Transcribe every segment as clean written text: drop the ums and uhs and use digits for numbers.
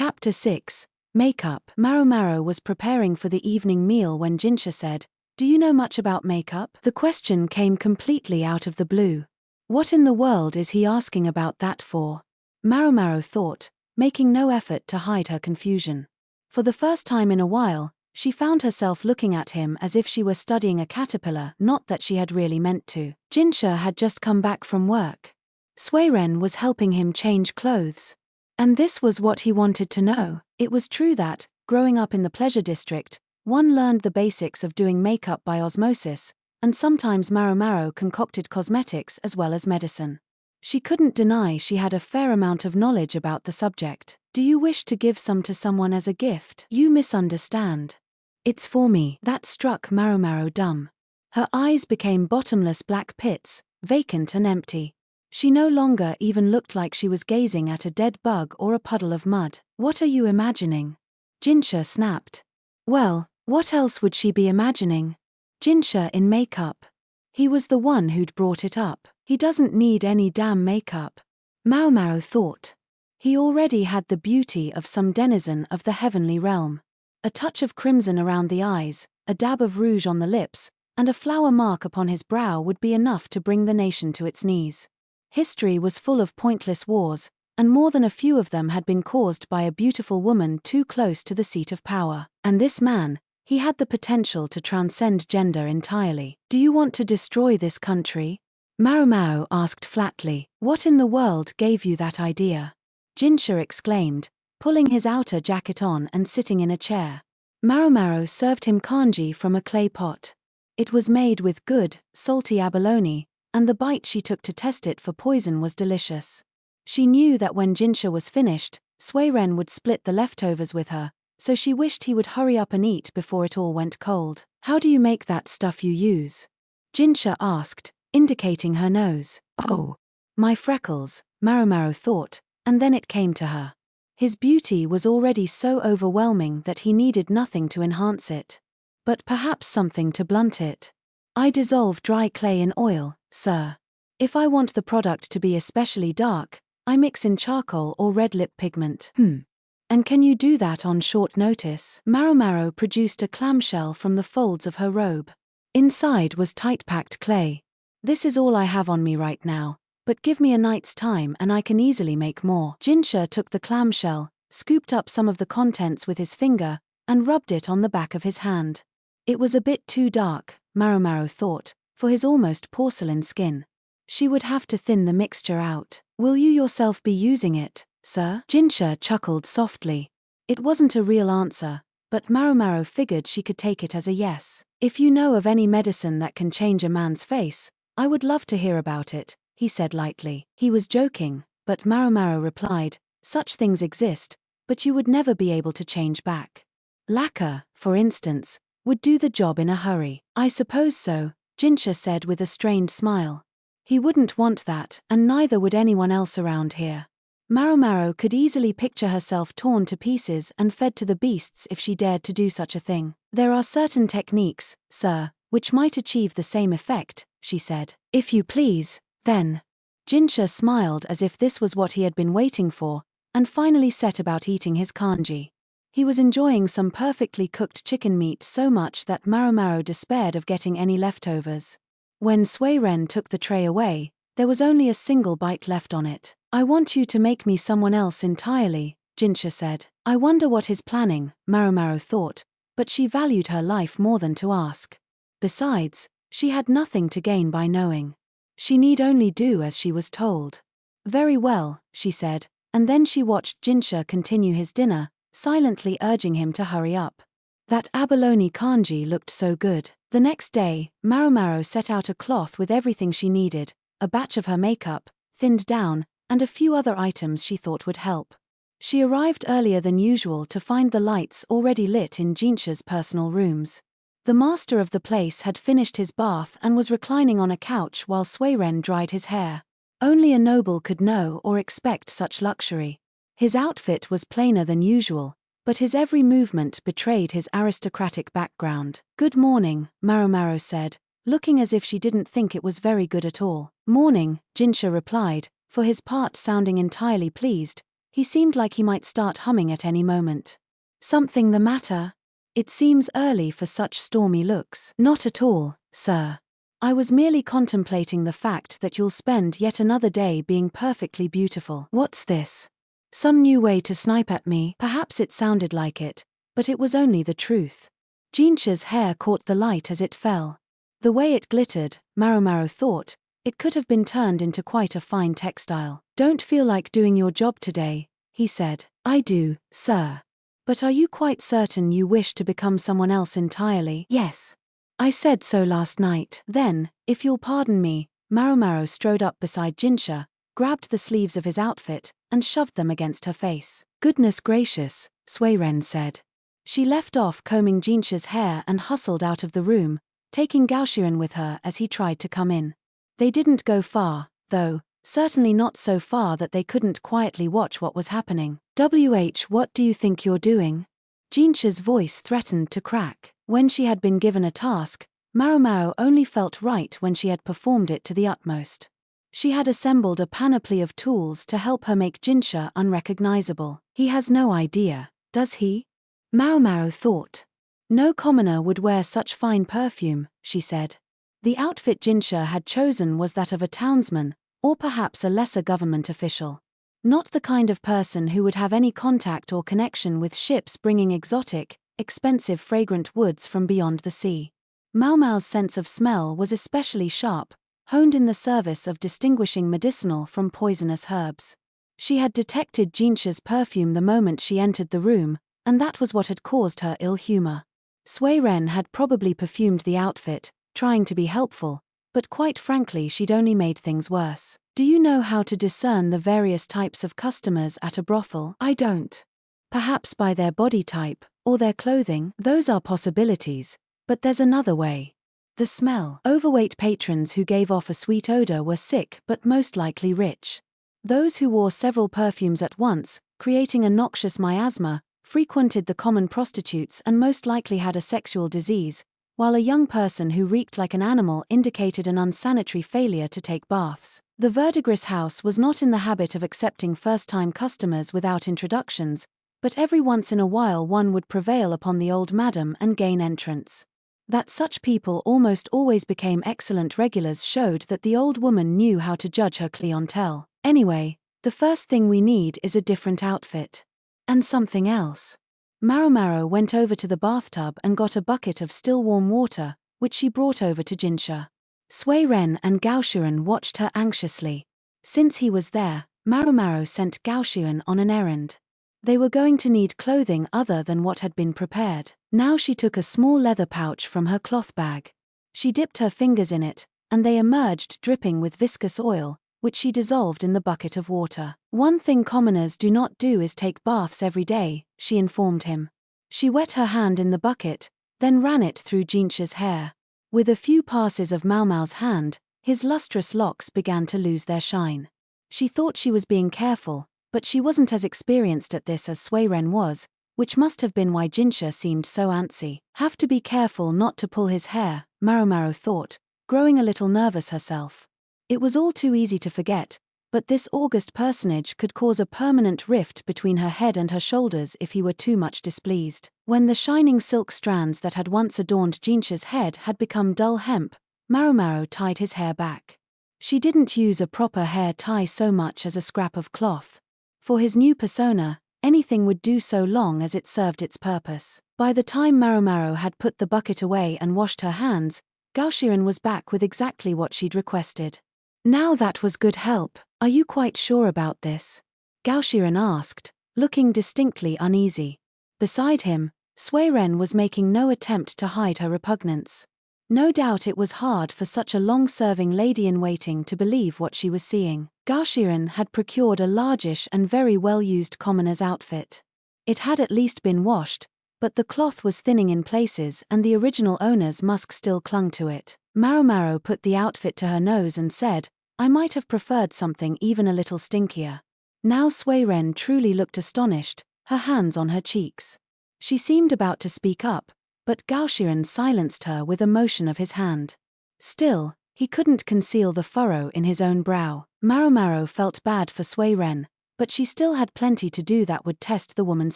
Chapter 6. Makeup. Maomao was preparing for the evening meal when Jinshi said, "Do you know much about makeup?" The question came completely out of the blue. What in the world is he asking about that for? Maomao thought, making no effort to hide her confusion. For the first time in a while, she found herself looking at him as if she were studying a caterpillar, not that she had really meant to. Jinshi had just come back from work. Suiren was helping him change clothes. And this was what he wanted to know. It was true that, growing up in the pleasure district, one learned the basics of doing makeup by osmosis, and sometimes Maomao concocted cosmetics as well as medicine. She couldn't deny she had a fair amount of knowledge about the subject. "Do you wish to give some to someone as a gift?" "You misunderstand. It's for me." That struck Maomao dumb. Her eyes became bottomless black pits, vacant and empty. She no longer even looked like she was gazing at a dead bug or a puddle of mud. "What are you imagining?" Jinshi snapped. Well, what else would she be imagining? Jinshi in makeup. He was the one who'd brought it up. He doesn't need any damn makeup. Maomao thought. He already had the beauty of some denizen of the heavenly realm. A touch of crimson around the eyes, a dab of rouge on the lips, and a flower mark upon his brow would be enough to bring the nation to its knees. History was full of pointless wars, and more than a few of them had been caused by a beautiful woman too close to the seat of power. And this man, he had the potential to transcend gender entirely. "Do you want to destroy this country?" Maomao asked flatly. "What in the world gave you that idea?" Jinshi exclaimed, pulling his outer jacket on and sitting in a chair. Maomao served him kanji from a clay pot. It was made with good, salty abalone, and the bite she took to test it for poison was delicious. She knew that when Jinshi was finished, Suiren would split the leftovers with her, so she wished he would hurry up and eat before it all went cold. "How do you make that stuff you use?" Jinshi asked, indicating her nose. "Oh, my freckles," Maomao thought, and then it came to her. His beauty was already so overwhelming that he needed nothing to enhance it. But perhaps something to blunt it. "I dissolve dry clay in oil, sir. If I want the product to be especially dark, I mix in charcoal or red lip pigment." "And can you do that on short notice?" Maomao produced a clamshell from the folds of her robe. Inside was tight-packed clay. "This is all I have on me right now, but give me a night's time and I can easily make more." Jinshi took the clamshell, scooped up some of the contents with his finger, and rubbed it on the back of his hand. It was a bit too dark, Maomao thought, for his almost porcelain skin. She would have to thin the mixture out. "Will you yourself be using it, sir?" Jinshi chuckled softly. It wasn't a real answer, but Maomao figured she could take it as a yes. "If you know of any medicine that can change a man's face, I would love to hear about it," he said lightly. He was joking, but Maomao replied, "Such things exist, but you would never be able to change back. Lacquer, for instance, would do the job in a hurry." "I suppose so," Jinshi said with a strained smile. He wouldn't want that, and neither would anyone else around here. Maomao could easily picture herself torn to pieces and fed to the beasts if she dared to do such a thing. "There are certain techniques, sir, which might achieve the same effect," she said. "If you please, then." Jinshi smiled as if this was what he had been waiting for, and finally set about eating his kanji. He was enjoying some perfectly cooked chicken meat so much that Maomao despaired of getting any leftovers. When Suiren took the tray away, there was only a single bite left on it. "I want you to make me someone else entirely," Jinshi said. I wonder what he's planning, Maomao thought, but she valued her life more than to ask. Besides, she had nothing to gain by knowing. She need only do as she was told. "Very well," she said, and then she watched Jinshi continue his dinner, silently urging him to hurry up. That abalone kanji looked so good. The next day, Maomao set out a cloth with everything she needed, a batch of her makeup, thinned down, and a few other items she thought would help. She arrived earlier than usual to find the lights already lit in Jinshi's personal rooms. The master of the place had finished his bath and was reclining on a couch while Suiren dried his hair. Only a noble could know or expect such luxury. His outfit was plainer than usual, but his every movement betrayed his aristocratic background. "Good morning," Maomao said, looking as if she didn't think it was very good at all. "Morning," Jinshi replied, for his part sounding entirely pleased. He seemed like he might start humming at any moment. Something the matter? It seems early for such stormy looks. Not at all, sir. I was merely contemplating the fact that you'll spend yet another day being perfectly beautiful. What's this? Some new way to snipe at me? Perhaps it sounded like it, but it was only the truth. Jinshi's hair caught the light as it fell. The way it glittered, Maomao thought, it could have been turned into quite a fine textile. Don't feel like doing your job today, he said. I do, sir. But are you quite certain you wish to become someone else entirely? Yes. I said so last night. Then, if you'll pardon me, Maomao strode up beside Jinshi, grabbed the sleeves of his outfit, and shoved them against her face. Goodness gracious, Suiren said. She left off combing Jinshi's hair and hustled out of the room, taking Gaoxian with her as he tried to come in. They didn't go far, though, certainly not so far that they couldn't quietly watch what was happening. What do you think you're doing? Jinshi's voice threatened to crack. When she had been given a task, Maomao only felt right when she had performed it to the utmost. She had assembled a panoply of tools to help her make Jinshi unrecognizable. He has no idea, does he? Maomao thought. No commoner would wear such fine perfume, she said. The outfit Jinshi had chosen was that of a townsman, or perhaps a lesser government official. Not the kind of person who would have any contact or connection with ships bringing exotic, expensive fragrant woods from beyond the sea. Maomao's sense of smell was especially sharp, honed in the service of distinguishing medicinal from poisonous herbs. She had detected Jinshi's perfume the moment she entered the room, and that was what had caused her ill humor. Suiren had probably perfumed the outfit, trying to be helpful, but quite frankly she'd only made things worse. Do you know how to discern the various types of customers at a brothel? I don't. Perhaps by their body type, or their clothing? Those are possibilities, but there's another way. The smell. Overweight patrons who gave off a sweet odor were sick but most likely rich. Those who wore several perfumes at once, creating a noxious miasma, frequented the common prostitutes and most likely had a sexual disease, while a young person who reeked like an animal indicated an unsanitary failure to take baths. The verdigris house was not in the habit of accepting first-time customers without introductions, but every once in a while one would prevail upon the old madam and gain entrance. That such people almost always became excellent regulars showed that the old woman knew how to judge her clientele. Anyway, the first thing we need is a different outfit. And something else. Maomao went over to the bathtub and got a bucket of still warm water, which she brought over to Jinshi. Suiren and Gaoxian watched her anxiously. Since he was there, Maomao sent Gaoxian on an errand. They were going to need clothing other than what had been prepared. Now she took a small leather pouch from her cloth bag. She dipped her fingers in it, and they emerged dripping with viscous oil, which she dissolved in the bucket of water. One thing commoners do not do is take baths every day, she informed him. She wet her hand in the bucket, then ran it through Jinshi's hair. With a few passes of Maomao's hand, his lustrous locks began to lose their shine. She thought she was being careful, but she wasn't as experienced at this as Suiren was, which must have been why Jinshi seemed so antsy. Have to be careful not to pull his hair, Maomao thought, growing a little nervous herself. It was all too easy to forget, but this august personage could cause a permanent rift between her head and her shoulders if he were too much displeased. When the shining silk strands that had once adorned Jinshi's head had become dull hemp, Maomao tied his hair back. She didn't use a proper hair tie so much as a scrap of cloth. For his new persona, anything would do so long as it served its purpose. By the time Maomao had put the bucket away and washed her hands, Gaoxian was back with exactly what she'd requested. Now that was good help. Are you quite sure about this? Gaoxian asked, looking distinctly uneasy. Beside him, Suiren was making no attempt to hide her repugnance. No doubt it was hard for such a long-serving lady-in-waiting to believe what she was seeing. Gaoxian had procured a largish and very well-used commoner's outfit. It had at least been washed, but the cloth was thinning in places and the original owner's musk still clung to it. Maomao put the outfit to her nose and said, I might have preferred something even a little stinkier. Now Suiren truly looked astonished, her hands on her cheeks. She seemed about to speak up, but Gaoxian silenced her with a motion of his hand. Still, he couldn't conceal the furrow in his own brow. Maomao felt bad for Suiren, but she still had plenty to do that would test the woman's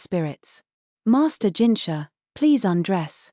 spirits. "Master Jinshi, please undress."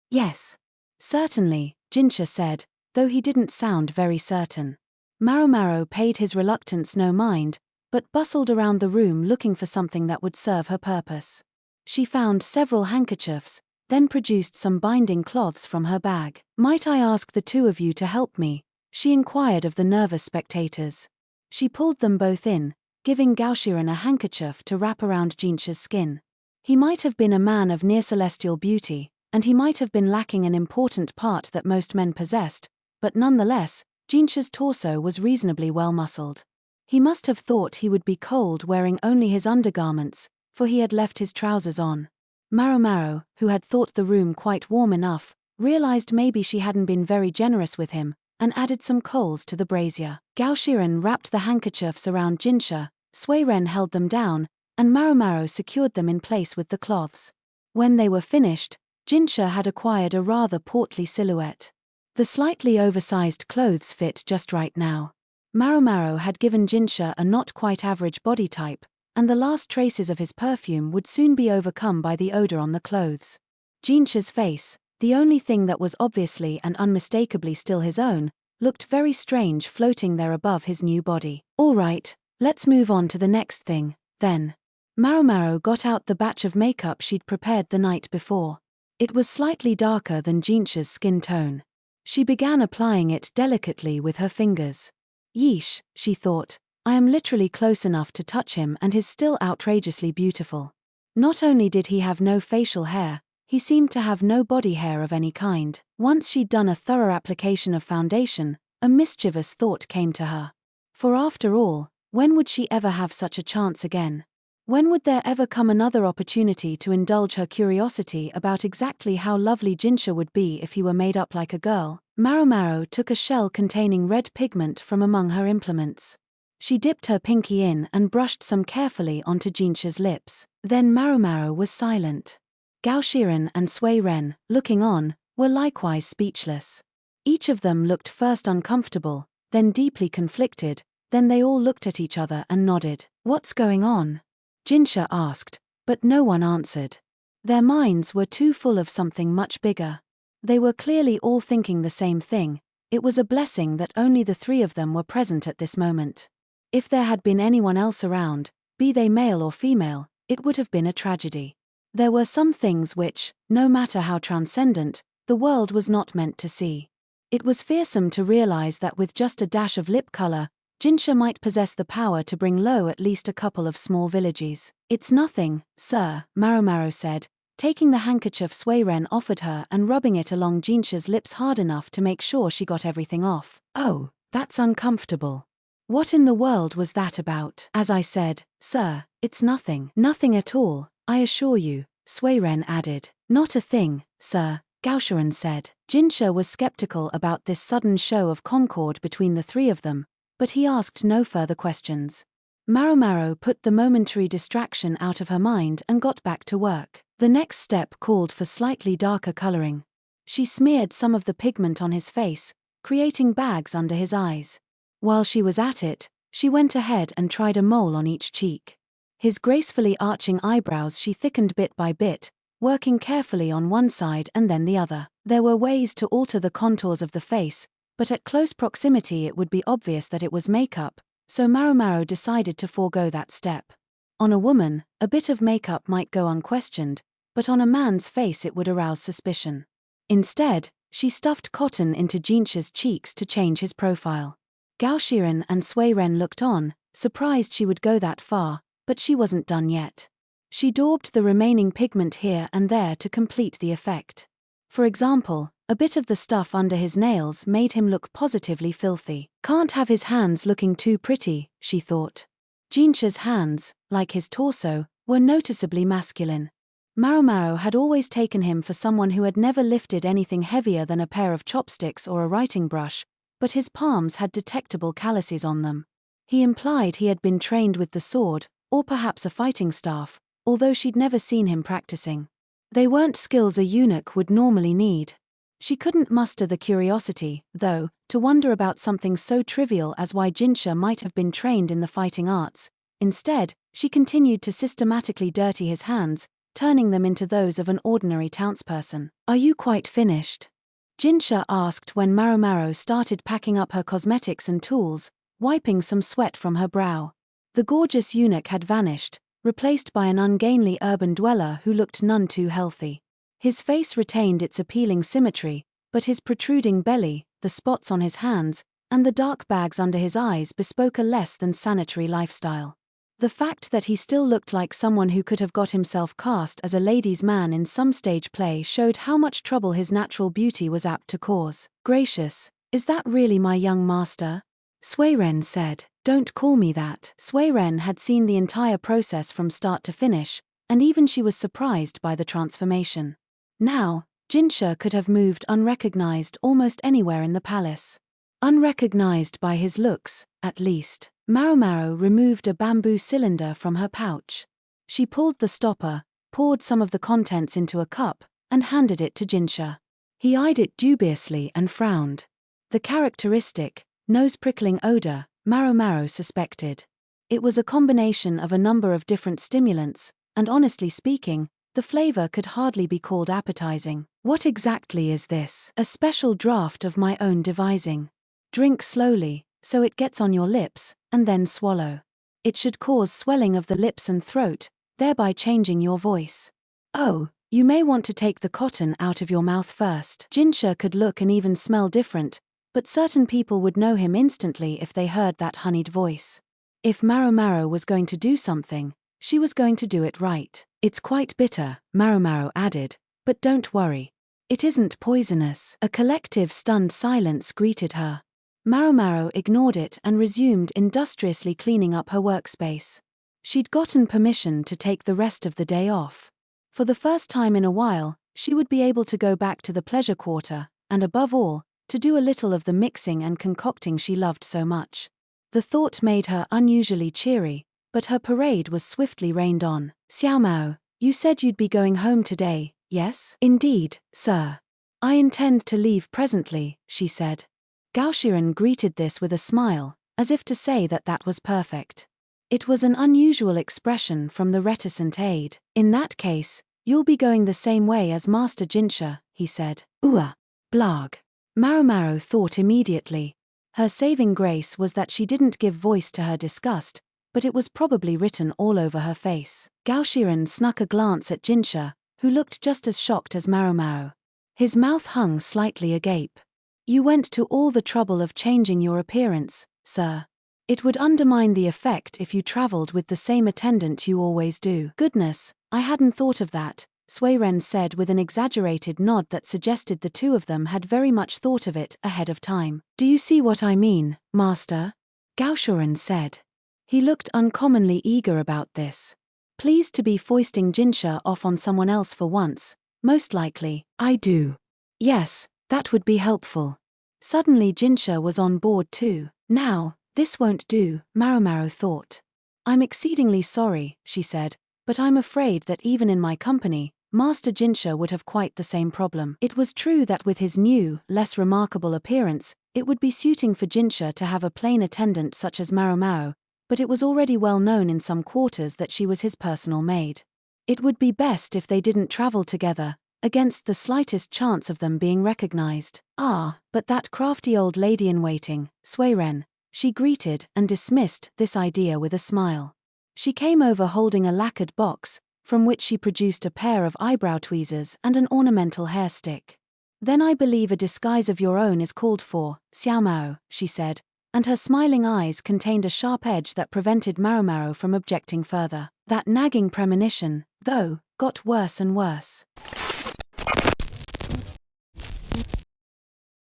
Yes. "Certainly," Jinshi said, though he didn't sound very certain. Maomao paid his reluctance no mind, but bustled around the room looking for something that would serve her purpose. She found several handkerchiefs, then produced some binding cloths from her bag. "Might I ask the two of you to help me?" she inquired of the nervous spectators. She pulled them both in, giving Gaoshiren a handkerchief to wrap around Jinshi's skin. He might have been a man of near celestial beauty, and he might have been lacking an important part that most men possessed, but nonetheless, Jinshi's torso was reasonably well muscled. He must have thought he would be cold wearing only his undergarments, for he had left his trousers on. Maomao, who had thought the room quite warm enough, realized maybe she hadn't been very generous with him, and added some coals to the brazier. Gaoshiren wrapped the handkerchiefs around Jinshi, Suiren held them down, and Maomao secured them in place with the cloths. When they were finished, Jinshi had acquired a rather portly silhouette. The slightly oversized clothes fit just right now. Maomao had given Jinshi a not quite average body type, and the last traces of his perfume would soon be overcome by the odor on the clothes. Jinshi's face, the only thing that was obviously and unmistakably still his own, looked very strange floating there above his new body. "All right, let's move on to the next thing, then." Maomao got out the batch of makeup she'd prepared the night before. It was slightly darker than Jinshi's skin tone. She began applying it delicately with her fingers. "Yeesh," she thought, "I am literally close enough to touch him and he's still outrageously beautiful." Not only did he have no facial hair, he seemed to have no body hair of any kind. Once she'd done a thorough application of foundation, a mischievous thought came to her. For after all, when would she ever have such a chance again? When would there ever come another opportunity to indulge her curiosity about exactly how lovely Jinshi would be if he were made up like a girl? Maomao took a shell containing red pigment from among her implements. She dipped her pinky in and brushed some carefully onto Jinshi's lips. Then Maomao was silent. Gaoshiren and Suiren, looking on, were likewise speechless. Each of them looked first uncomfortable, then deeply conflicted, then they all looked at each other and nodded. "What's going on?" Jinshi asked, but no one answered. Their minds were too full of something much bigger. They were clearly all thinking the same thing. It was a blessing that only the three of them were present at this moment. If there had been anyone else around, be they male or female, it would have been a tragedy. There were some things which, no matter how transcendent, the world was not meant to see. It was fearsome to realize that with just a dash of lip color, Jinshi might possess the power to bring low at least a couple of small villages. "It's nothing, sir," Maomao said, taking the handkerchief Suiren offered her and rubbing it along Jinshi's lips hard enough to make sure she got everything off. "Oh, that's uncomfortable. What in the world was that about?" "As I said, sir, it's nothing." "Nothing at all, I assure you," Suiren added. "Not a thing, sir," Gaoshiren said. Jinshi was skeptical about this sudden show of concord between the three of them, but he asked no further questions. Maomao put the momentary distraction out of her mind and got back to work. The next step called for slightly darker coloring. She smeared some of the pigment on his face, creating bags under his eyes. While she was at it, she went ahead and tried a mole on each cheek. His gracefully arching eyebrows she thickened bit by bit, working carefully on one side and then the other. There were ways to alter the contours of the face, but at close proximity it would be obvious that it was makeup, so Maomao decided to forego that step. On a woman, a bit of makeup might go unquestioned, but on a man's face it would arouse suspicion. Instead, she stuffed cotton into Jinshi's cheeks to change his profile. Gaoshiren and Suiren looked on, surprised she would go that far, but she wasn't done yet. She daubed the remaining pigment here and there to complete the effect. For example, a bit of the stuff under his nails made him look positively filthy. "Can't have his hands looking too pretty," she thought. Jinshi's hands, like his torso, were noticeably masculine. Maomao had always taken him for someone who had never lifted anything heavier than a pair of chopsticks or a writing brush, but his palms had detectable calluses on them. He implied he had been trained with the sword, or perhaps a fighting staff, although she'd never seen him practicing. They weren't skills a eunuch would normally need. She couldn't muster the curiosity, though, to wonder about something so trivial as why Jinshi might have been trained in the fighting arts, Instead, she continued to systematically dirty his hands, turning them into those of an ordinary townsperson. "Are you quite finished?" Jinshi asked when Maomao started packing up her cosmetics and tools, wiping some sweat from her brow. The gorgeous eunuch had vanished, replaced by an ungainly urban dweller who looked none too healthy. His face retained its appealing symmetry, but his protruding belly, the spots on his hands, and the dark bags under his eyes bespoke a less than sanitary lifestyle. The fact that he still looked like someone who could have got himself cast as a ladies' man in some stage play showed how much trouble his natural beauty was apt to cause. "Gracious, is that really my young master?" Suiren said. "Don't call me that." Suiren had seen the entire process from start to finish, and even she was surprised by the transformation. Now, Jinshi could have moved unrecognized almost anywhere in the palace. Unrecognized by his looks, at least. Maomao removed a bamboo cylinder from her pouch. She pulled the stopper, poured some of the contents into a cup, and handed it to Jinshi. He eyed it dubiously and frowned. The characteristic, nose-prickling odor, Maomao suspected. It was a combination of a number of different stimulants, and honestly speaking, the flavor could hardly be called appetizing. "What exactly is this?" "A special draft of my own devising. Drink slowly, so it gets on your lips, and then swallow. It should cause swelling of the lips and throat, thereby changing your voice. Oh, you may want to take the cotton out of your mouth first." Jinshi could look and even smell different, but certain people would know him instantly if they heard that honeyed voice. If Maomao was going to do something, she was going to do it right. "It's quite bitter," Maomao added, "but don't worry. It isn't poisonous." A collective stunned silence greeted her. Maomao ignored it and resumed industriously cleaning up her workspace. She'd gotten permission to take the rest of the day off. For the first time in a while, she would be able to go back to the pleasure quarter, and above all, to do a little of the mixing and concocting she loved so much. The thought made her unusually cheery, but her parade was swiftly rained on. "Xiaomao, you said you'd be going home today, yes?" "Indeed, sir. I intend to leave presently," she said. Gaoshiren greeted this with a smile, as if to say that that was perfect. It was an unusual expression from the reticent aide. "In that case, you'll be going the same way as Master Jinshi," he said. Blag. Maomao thought immediately. Her saving grace was that she didn't give voice to her disgust, but it was probably written all over her face. Gaoshiren snuck a glance at Jinshi, who looked just as shocked as Maomao. His mouth hung slightly agape. "You went to all the trouble of changing your appearance, sir. It would undermine the effect if you traveled with the same attendant you always do." "Goodness, I hadn't thought of that," Suiren said with an exaggerated nod that suggested the two of them had very much thought of it ahead of time. "Do you see what I mean, master?" Gaoshiren said. He looked uncommonly eager about this. Pleased to be foisting Jinshi off on someone else for once, most likely. "I do. Yes, that would be helpful." Suddenly Jinshi was on board too. "Now, this won't do," Maomao thought. "I'm exceedingly sorry," she said, "but I'm afraid that even in my company, Master Jinshi would have quite the same problem." It was true that with his new, less remarkable appearance, it would be suiting for Jinshi to have a plain attendant such as Maomao, but it was already well known in some quarters that she was his personal maid. It would be best if they didn't travel together, against the slightest chance of them being recognized. But that crafty old lady-in-waiting, Suiren, she greeted and dismissed this idea with a smile. She came over holding a lacquered box, from which she produced a pair of eyebrow tweezers and an ornamental hair stick. "Then I believe a disguise of your own is called for, Xiaomao," she said, and her smiling eyes contained a sharp edge that prevented Maomao from objecting further. That nagging premonition, though, got worse and worse.